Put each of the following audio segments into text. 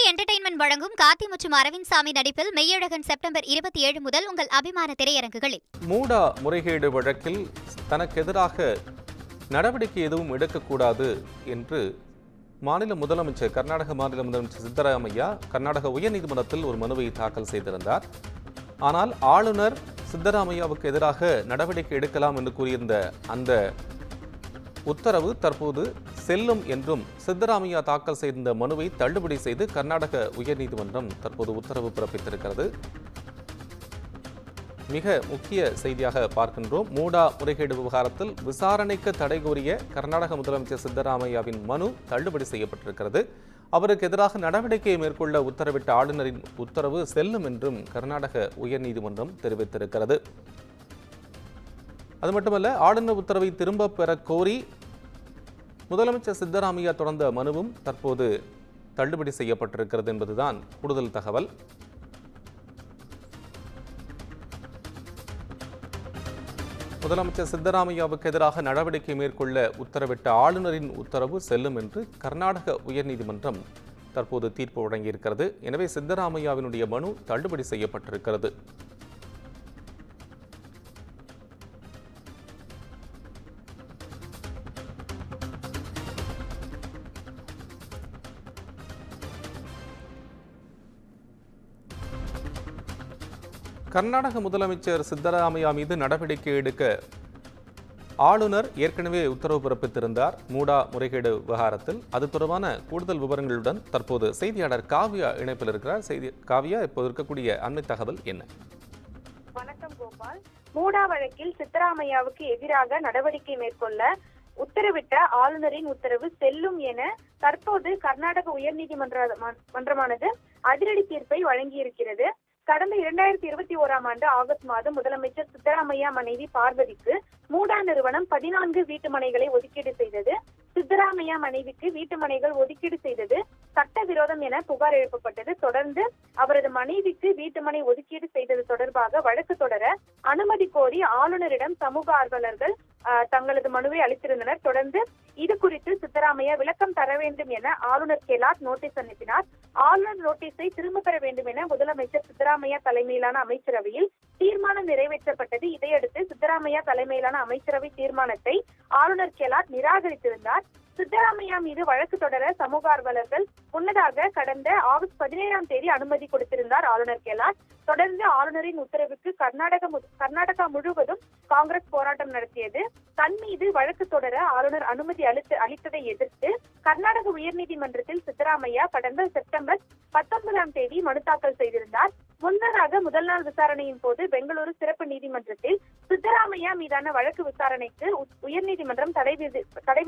Entertainment வழங்கும் கார்த்தி மற்றும் அரவிந்த் சாமி நடிப்பில் மெய்யழகன் செப்டம்பர் 27 முதல் உங்கள் அபிமான திரையரங்குகளில். மூடா முறைகேடு வழக்கில் தனக்கு எதிராக நடவடிக்கை எதுவும் எடுக்கக்கூடாது என்று கர்நாடக மாநில முதலமைச்சர் சித்தராமையா கர்நாடக உயர்நீதிமன்றத்தில் ஒரு மனுவை தாக்கல் செய்திருந்தார். ஆனால் ஆளுநர் சித்தராமையாவுக்கு எதிராக நடவடிக்கை எடுக்கலாம் என்று கூறியிருந்த அந்த உத்தரவு தற்போது செல்லும் என்றும் சித்தராமையா தாக்கல் செய்த மனுவை தள்ளுபடி செய்து கர்நாடக உயர்நீதிமன்றம் தற்போது உத்தரவு பிறப்பித்திருக்கிறது. மிக முக்கிய செய்தியாக பார்க்கின்றோம். மூடா முறைகேடு விவகாரத்தில் விசாரணைக்கு தடை கோரிய கர்நாடக முதலமைச்சர் சித்தராமையாவின் மனு தள்ளுபடி செய்யப்பட்டிருக்கிறது. அவருக்கு எதிராக நடவடிக்கையை மேற்கொள்ள உத்தரவிட்ட ஆளுநரின் உத்தரவு செல்லும் என்றும் கர்நாடக உயர்நீதிமன்றம் தெரிவித்திருக்கிறது. அது மட்டுமல்ல, ஆளுநர் உத்தரவை திரும்ப பெற கோரி முதலமைச்சர் சித்தராமையா தொடர்ந்த மனுவும் தற்போது தள்ளுபடி செய்யப்பட்டிருக்கிறது என்பதுதான் கூடுதல் தகவல். முதலமைச்சர் சித்தராமையாவுக்கு எதிராக நடவடிக்கை மேற்கொள்ள உத்தரவிட்ட ஆளுநரின் உத்தரவு செல்லும் என்று கர்நாடக உயர்நீதிமன்றம் தற்போது தீர்ப்பு வழங்கியிருக்கிறது. எனவே சித்தராமையாவினுடைய மனு தள்ளுபடி செய்யப்பட்டிருக்கிறது. கர்நாடக முதலமைச்சர் சித்தராமையா மீது நடவடிக்கை எடுக்க ஆளுநர் ஏற்கனவே உத்தரவு பிறப்பித்திருந்தார் மூடா முறைகேடு விவகாரத்தில். அது தொடர்பான கூடுதல் விவரங்களுடன் தற்போது செய்தியாளர் காவ்யா இணைப்பில் இருக்கிறார். காவ்யா, இப்போது இருக்கக்கூடிய அண்மை தகவல் என்ன? வணக்கம் கோபால். மூடா வழக்கில் சித்தராமையாவுக்கு எதிராக நடவடிக்கை மேற்கொள்ள உத்தரவிட்ட ஆளுநரின் உத்தரவு செல்லும் என தற்போது கர்நாடக உயர்நீதிமன்றமானது அதிரடி தீர்ப்பை வழங்கியிருக்கிறது. கடந்த 2021 ஆண்டு ஆகஸ்ட் மாதம் முதலமைச்சர் சித்தராமையா மனைவி பார்வதிக்கு மூடா நிறுவனம் 14 வீட்டு மனைகளை ஒதுக்கீடு செய்தது. சித்தராமையா மனைவிக்கு வீட்டு மனைகள் ஒதுக்கீடு செய்தது சட்டவிரோதம் என புகார் எழுப்பப்பட்டது. தொடர்ந்து அவரது மனைவிக்கு வீட்டு மனை ஒதுக்கீடு செய்தது தொடர்பாக வழக்கு தொடர அனுமதி கோரி ஆளுநரிடம் சமூக ஆர்வலர்கள் தங்களது மனுவை அளித்திருந்தனர். தொடர்ந்து இது குறித்து சித்தராமையா விளக்கம் தர வேண்டும் என ஆளுநர் கெலாட் நோட்டீஸ் அனுப்பினார். ஆளுநர் நோட்டீஸை திரும்ப பெற வேண்டும் என முதலமைச்சர் சித்தராமையா தலைமையிலான அமைச்சரவையில் தீர்மானம் நிறைவேற்றப்பட்டது. இதையடுத்து சித்தராமையா தலைமையிலான அமைச்சரவை தீர்மானத்தை ஆளுநர் கெலாட் நிராகரித்திருந்தார். சித்தராமையா மீது வழக்கு தொடர சமூக ஆர்வலர்கள் முன்னதாக கடந்த ஆகஸ்ட் 17 அனுமதி கொடுத்திருந்தார் ஆளுநர் கெலாட். தொடர்ந்து ஆளுநரின் உத்தரவுக்கு கர்நாடகா முழுவதும் காங்கிரஸ் போராட்டம் நடத்தியது. தன் மீது வழக்கு தொடர ஆளுநர் அனுமதி அளித்ததை எதிர்த்து கர்நாடக உயர்நீதிமன்றத்தில் சித்தராமையா கடந்த செப்டம்பர் 19 மனு தாக்கல் செய்திருந்தார். முன்னதாக முதல் நாள் விசாரணையின் போது பெங்களூரு சிறப்பு நீதிமன்றத்தில் சித்தராமையா மீதான வழக்கு விசாரணைக்கு உயர்நீதிமன்றம் தடை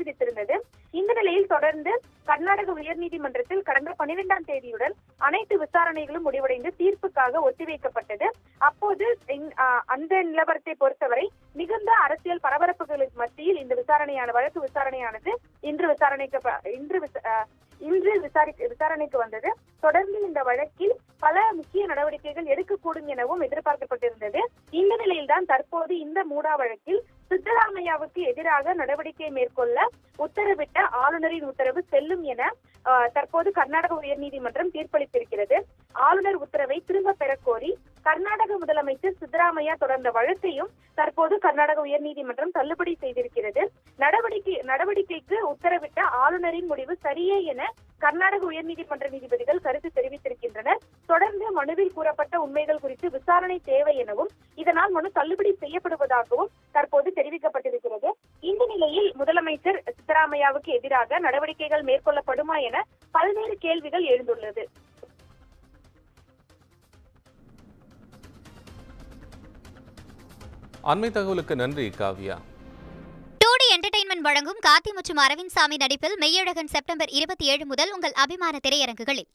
விதித்திருந்தது. இந்த நிலையில் தொடர்ந்து கர்நாடக உயர்நீதிமன்றத்தில் கடந்த 12 அனைத்து விசாரணைகளும் முடிவடைந்து தீர்ப்புக்காக ஒத்திவைக்கப்பட்டது. அப்போது அந்த நிலவரத்தை பொறுத்தவரை மிகுந்த அரசியல் பரபரப்புகளுக்கு மத்தியில் இந்த வழக்கு விசாரணையானது இன்று விசாரணைக்கு வந்தது. தொடர்ந்து இந்த வழக்கில் பல முக்கிய நடவடிக்கைகள் எடுக்கக்கூடும் எனவும் எதிர்பார்க்கப்பட்டிருந்தது. இந்த நிலையில்தான் தற்போது இந்த மூடா வழக்கில் சித்தராமையாவுக்கு எதிராக நடவடிக்கை மேற்கொள்ள உத்தரவிட்ட ஆளுநரின் உத்தரவு செல்லும் என தற்போது கர்நாடக உயர்நீதிமன்றம் தீர்ப்பளித்திருக்கிறது. ஆளுநர் உத்தரவை திரும்ப பெற கோரி கர்நாடக முதலமைச்சர் சித்தராமையா தொடர்ந்த வழக்கையும் தற்போது கர்நாடக உயர்நீதிமன்றம் தள்ளுபடி செய்திருக்கிறது. நடவடிக்கைக்கு உத்தரவிட்ட ஆளுநரின் முடிவு சரியே என கர்நாடக உயர்நீதிமன்ற நீதிபதிகள் கருத்து தெரிவித்திருக்கின்றனர். தொடர்ந்து மனுவில் கூறப்பட்ட உண்மைகள் குறித்து விசாரணை தேவை எனவும் இதனால் மனு தள்ளுபடி செய்யப்படுவதாகவும் தற்போது தெரிவிக்கப்பட்டிருக்கிறது. இந்த நிலையில் முதலமைச்சர் சித்தராமையாவுக்கு எதிராக நடவடிக்கைகள் மேற்கொள்ளப்படுமா என பல்வேறு கேள்விகள் எழுந்துள்ளது. அண்மை தகவலுக்கு நன்றி காவ்யா. என்டர்டெயின்மெண்ட் வழங்கும் கார்த்தி மற்றும் அரவிந்த் சாமி நடிப்பில் மெய்யழகன் செப்டம்பர் 27 முதல் உங்கள் அபிமான திரையரங்குகளில்.